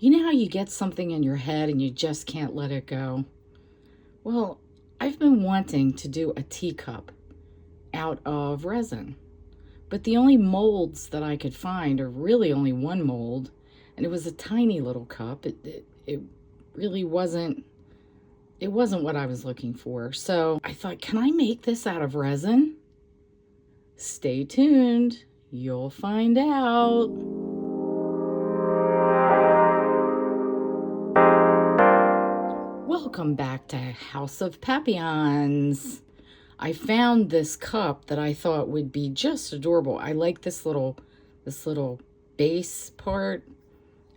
You know how you get something in your head and you just can't let it go? Well, I've been wanting to do a teacup out of resin, but the only molds that I could find are really only one mold, and it was a tiny little cup. It really wasn't, it wasn't what I was looking for. So I thought, can I make this out of resin? Stay tuned. You'll find out. Welcome back to House of Papillons. I found this cup that I thought would be just adorable. I like this little base part.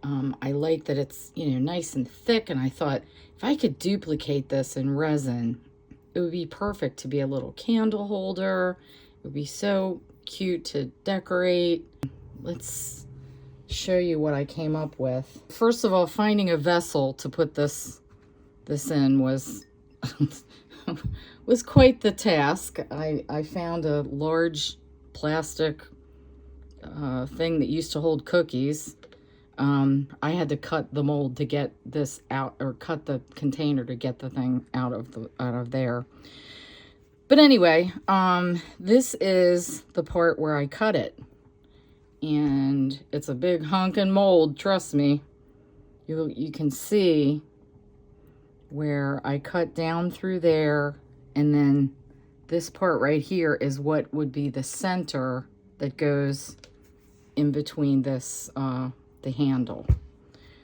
I like that it's, nice and thick, and I thought if I could duplicate this in resin, it would be perfect to be a little candle holder. It would be so cute to decorate. Let's show you what I came up with. First of all, finding a vessel to put this in was was quite the task. I found a large plastic thing that used to hold cookies. I had to cut the mold to get this out, or cut the container to get the thing out of there. But anyway, this is the part where I cut it, and it's a big hunkin' mold. Trust me, you can see where I cut down through there, and then this part right here is what would be the center that goes in between this, the handle.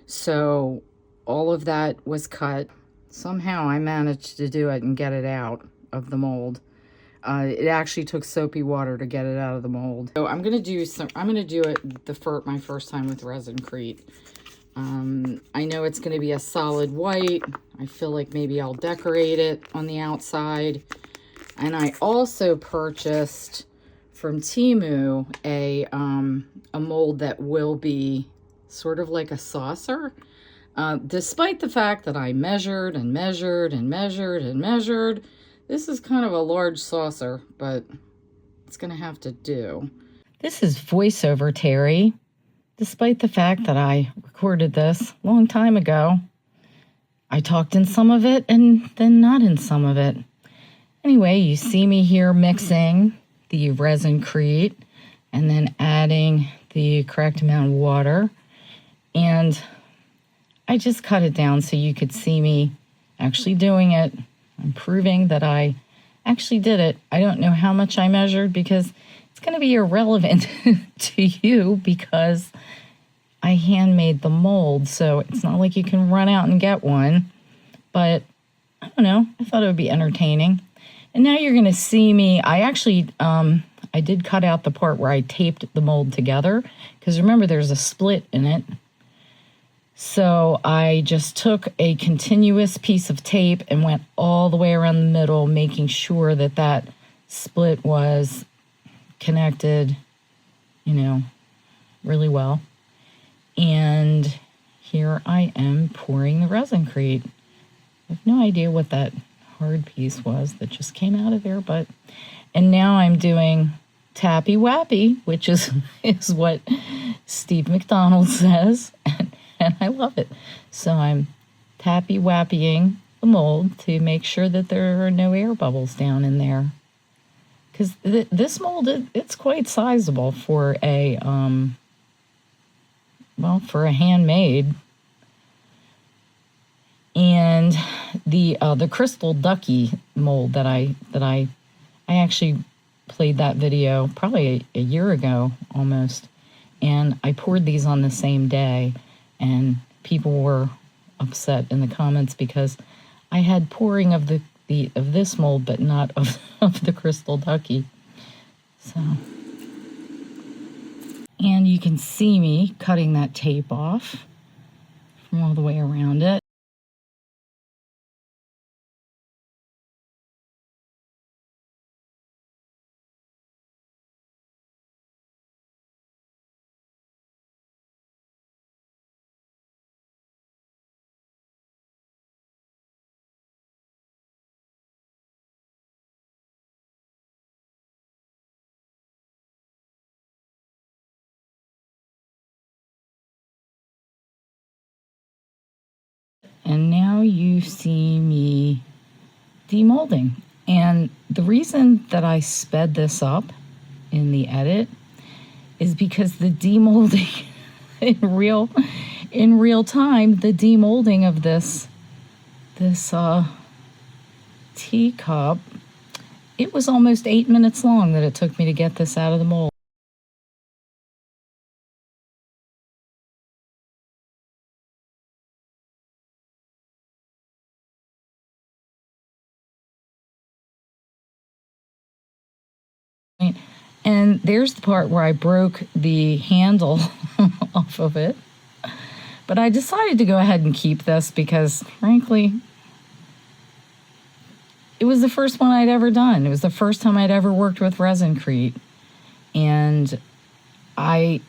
So all of that was cut. Somehow I managed to do it and get it out of the mold. It actually took soapy water to get it out of the mold. So I'm gonna do it my first time with resinrete. I know it's going to be a solid white. I feel like maybe I'll decorate it on the outside. And I also purchased from Temu a mold that will be sort of like a saucer. Despite the fact that I measured and measured and measured and measured, this is kind of a large saucer, but it's going to have to do. This is voiceover Terry. Despite the fact that I recorded this a long time ago, I talked in some of it and then not in some of it. Anyway, you see me here mixing the resinrete and then adding the correct amount of water. And I just cut it down so you could see me actually doing it. I'm proving that I actually did it. I don't know how much I measured because it's going to be irrelevant to you because I handmade the mold, so it's not like you can run out and get one. But I don't know, I thought it would be entertaining. And now you're going to see me. I actually, I did cut out the part where I taped the mold together, because remember there's a split in it. So I just took a continuous piece of tape and went all the way around the middle, making sure that that split was connected, really well. And here I am pouring the resinrete. I have no idea what that hard piece was that just came out of there, and now I'm doing tappy wappy, which is what Steve McDonald says, and I love it. So I'm tappy wappying the mold to make sure that there are no air bubbles down in there. Because this mold, it's quite sizable for a for a handmade. And the crystal ducky mold that I actually played that video probably a year ago almost, and I poured these on the same day, and people were upset in the comments because I had pouring of this mold but not of the crystal ducky. So, and you can see me cutting that tape off from all the way around it. And now you see me demolding. And the reason that I sped this up in the edit is because the demolding in real time, the demolding of this teacup, it was almost 8 minutes long that it took me to get this out of the mold. And there's the part where I broke the handle off of it. But I decided to go ahead and keep this because, frankly, it was the first one I'd ever done. It was the first time I'd ever worked with resinrete. And it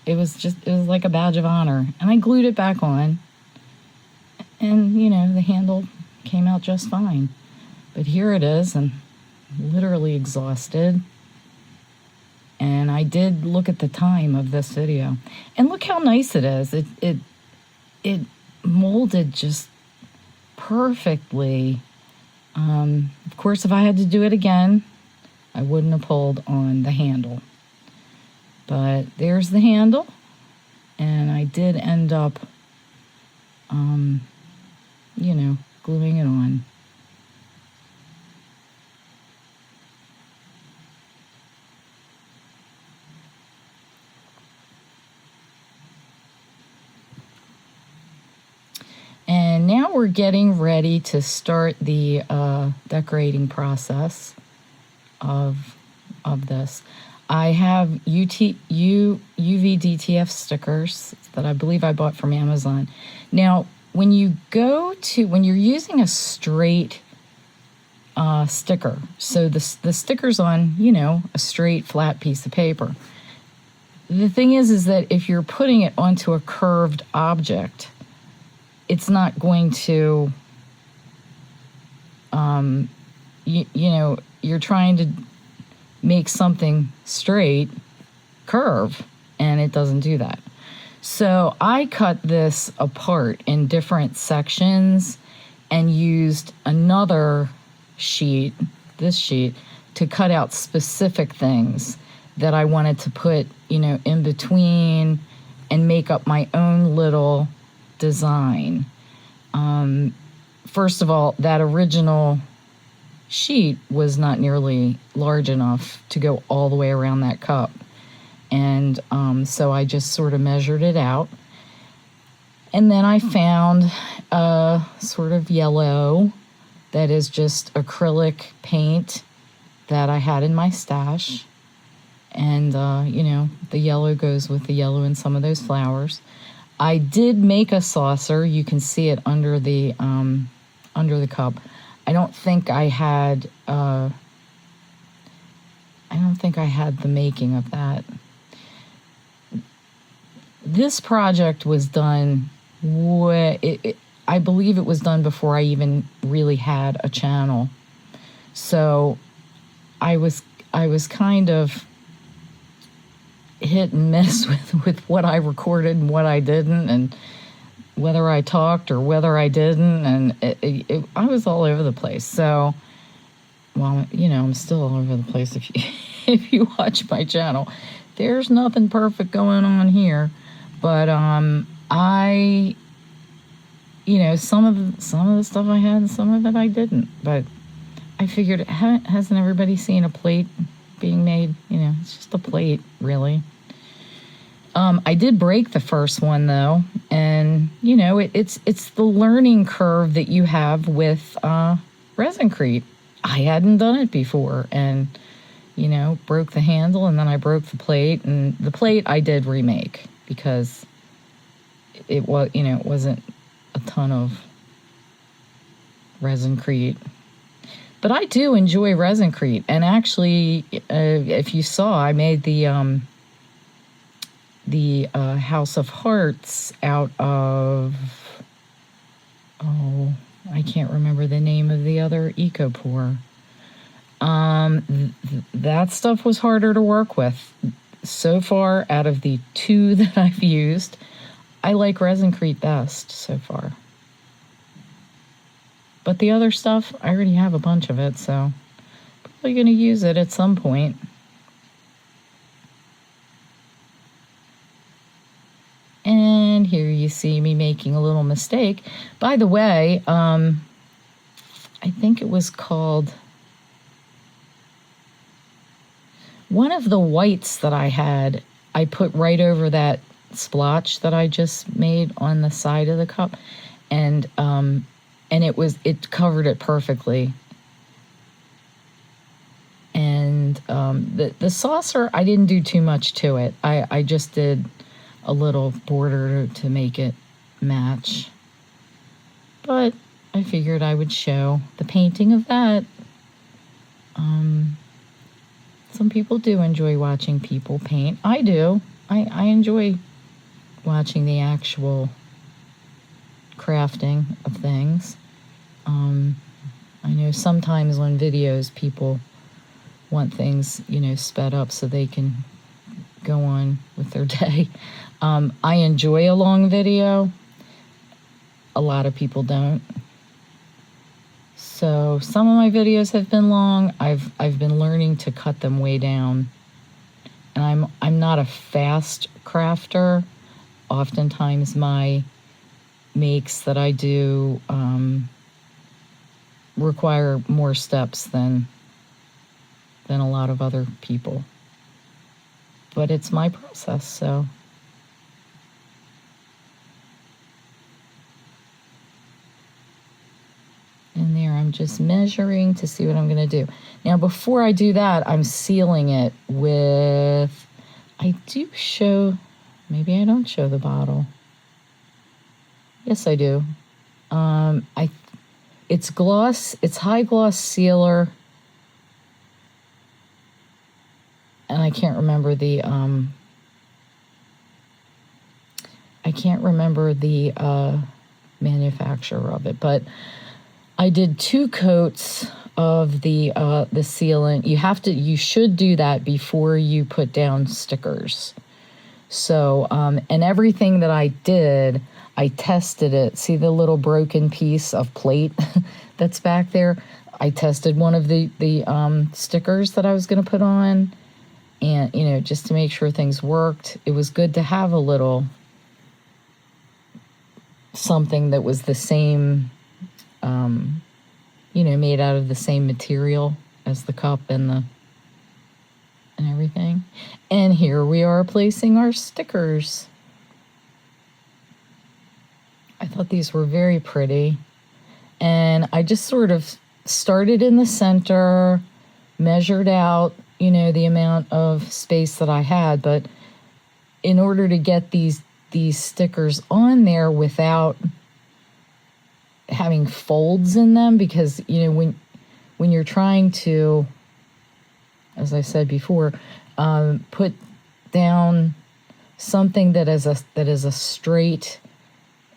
was like a badge of honor. And I glued it back on. And, the handle came out just fine. But here it is, and literally exhausted. And I did look at the time of this video. And look how nice it is. It molded just perfectly. Of course, if I had to do it again, I wouldn't have pulled on the handle. But there's the handle. And I did end up, gluing it on. And now we're getting ready to start the decorating process of this. I have UV DTF stickers that I believe I bought from Amazon. Now, when you're using a straight sticker, so the sticker's on, a straight flat piece of paper. The thing is that if you're putting it onto a curved object, it's not going to, you're trying to make something straight curve, and it doesn't do that. So I cut this apart in different sections and used another sheet, this sheet, to cut out specific things that I wanted to put, in between and make up my own little design. First of all, that original sheet was not nearly large enough to go all the way around that cup. And so I just sort of measured it out. And then I found a sort of yellow that is just acrylic paint that I had in my stash. And, the yellow goes with the yellow in some of those flowers. I did make a saucer. You can see it under the cup. I don't think I had the making of that. This project was done I believe it was done before I even really had a channel. So I was kind of hit and miss with what I recorded and what I didn't, and whether I talked or whether I didn't, and I was all over the place. So, well, I'm still all over the place if you watch my channel. There's nothing perfect going on here, but I some of the stuff I had and some of it I didn't. But I figured, hasn't everybody seen a plate being made? It's just a plate, really. I did break the first one though, and it's the learning curve that you have with resinrete. I hadn't done it before, and broke the handle, and then I broke the plate, and the plate I did remake because it was it wasn't a ton of resinrete. But I do enjoy resinrete, and actually, if you saw, I made the House of Hearts out of, I can't remember the name of the other Eco pour. That stuff was harder to work with. So far, out of the two that I've used, I like resinrete best so far. But the other stuff, I already have a bunch of it, so probably going to use it at some point. And here you see me making a little mistake. By the way, I think it was called, one of the whites that I had, I put right over that splotch that I just made on the side of the cup, and it covered it perfectly. And the saucer, I didn't do too much to it. I just did a little border to make it match. But I figured I would show the painting of that. Some people do enjoy watching people paint. I do. I enjoy watching the actual crafting of things. I know sometimes on videos people want things, sped up so they can go on with their day. I enjoy a long video. A lot of people don't. So some of my videos have been long. I've been learning to cut them way down. And I'm not a fast crafter. Oftentimes my makes that I do require more steps than a lot of other people. But it's my process, so. And there, I'm just measuring to see what I'm going to do. Now, before I do that, I'm sealing it with, I do show, maybe I don't show the bottle. Yes, I do. It's gloss, it's high gloss sealer. And I can't remember the manufacturer of it, but I did 2 coats of the sealant. You should do that before you put down stickers. So, and everything that I did, I tested it. See the little broken piece of plate that's back there? I tested one of the stickers that I was going to put on, and, just to make sure things worked. It was good to have a little something that was the same, made out of the same material as the cup and everything. And here we are placing our stickers. I thought these were very pretty. And I just sort of started in the center, measured out, the amount of space that I had. But in order to get these stickers on there without having folds in them, because, when you're trying to, as I said before, put down something that is a straight,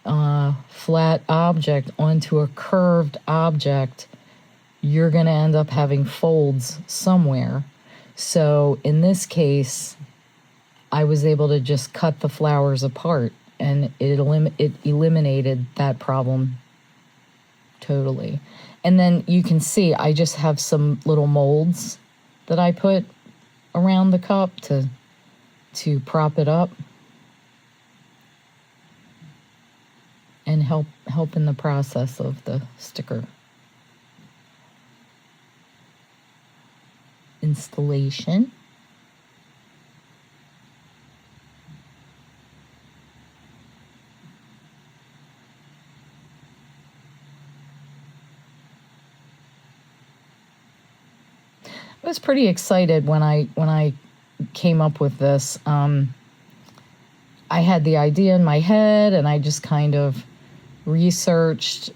flat object onto a curved object, you're going to end up having folds somewhere. So in this case, I was able to just cut the flowers apart, and it eliminated that problem totally. And then you can see I just have some little molds that I put around the cup to prop it up and help in the process of the sticker installation. I was pretty excited when I came up with this. I had the idea in my head, and I just kind of researched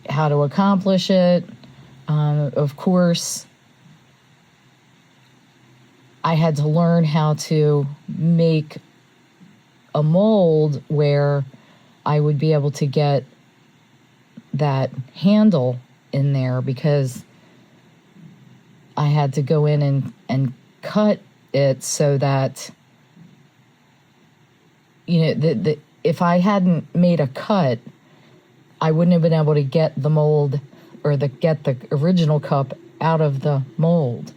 how to accomplish it. Of course, I had to learn how to make a mold where I would be able to get that handle in there, because I had to go in and cut it so that, if I hadn't made a cut, I wouldn't have been able to get the mold or get the original cup out of the mold,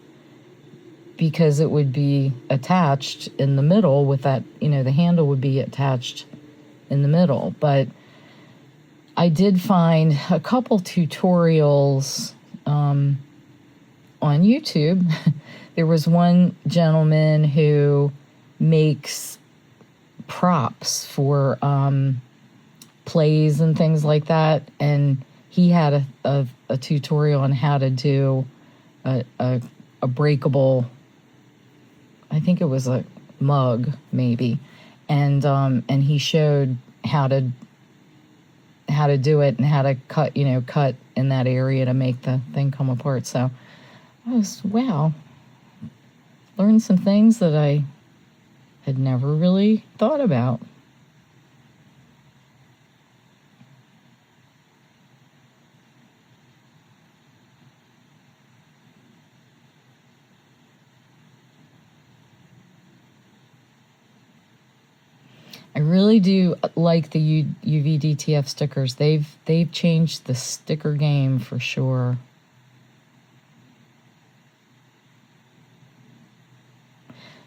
because it would be attached in the middle with that, the handle would be attached in the middle. But I did find a couple tutorials on YouTube. There was one gentleman who makes props for plays and things like that, and he had a tutorial on how to do a breakable, I think it was a mug maybe, and he showed how to do it and how to cut in that area to make the thing come apart. So I was, wow, learned some things that I had never really thought about. I really do like the UV DTF stickers. They've changed the sticker game for sure.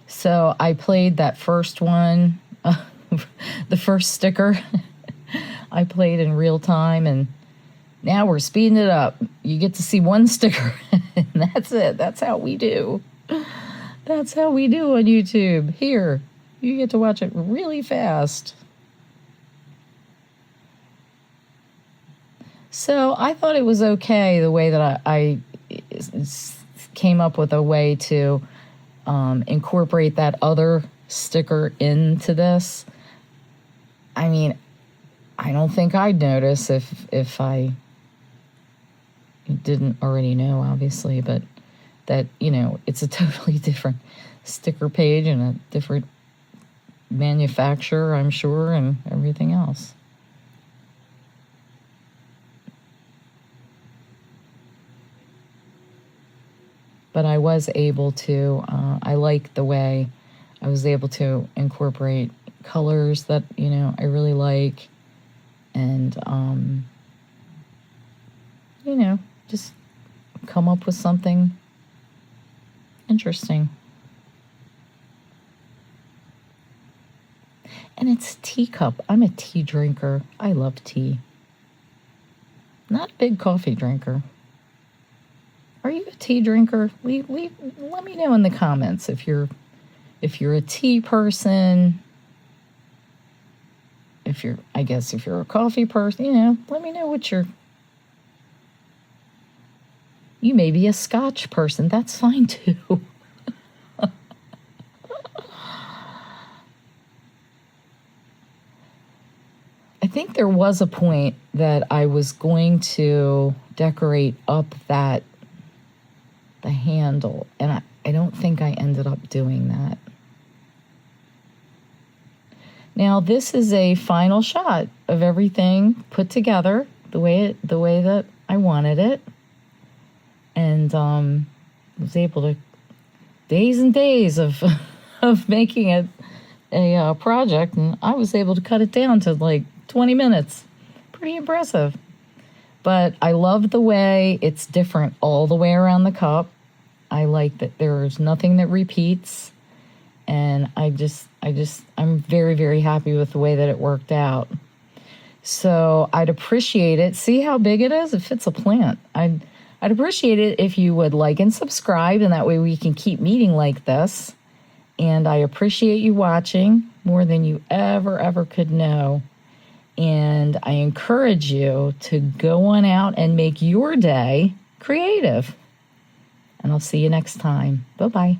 So I played that first one, the first sticker. I played in real time, and now we're speeding it up. You get to see one sticker, and that's it. That's how we do. That's how we do on YouTube. Here, you get to watch it really fast. So I thought it was okay the way that I came up with a way to incorporate that other sticker into this. I mean, I don't think I'd notice if I didn't already know, obviously, but that, it's a totally different sticker page and a different manufacturer, I'm sure, and everything else. But I was able to, I like the way I was able to incorporate colors that, I really like, and, just come up with something interesting. And it's Teacup. I'm a tea drinker. I love tea. Not a big coffee drinker. Are you a tea drinker? Let me know in the comments if you're a tea person. If you're a coffee person, let me know what you're. You may be a Scotch person. That's fine too. I think there was a point that I was going to decorate up the handle, and I don't think I ended up doing that. Now this is a final shot of everything put together the way that I wanted it, and was able to days and days of making it a project, and I was able to cut it down to like 20 minutes. Pretty impressive. But I love the way it's different all the way around the cup. I like that there's nothing that repeats, and I'm very, very happy with the way that it worked out. So I'd appreciate it. See how big it is? It fits a plant. I'd appreciate it if you would like and subscribe, and that way we can keep meeting like this. And I appreciate you watching more than you ever could know. And I encourage you to go on out and make your day creative. And I'll see you next time. Bye-bye.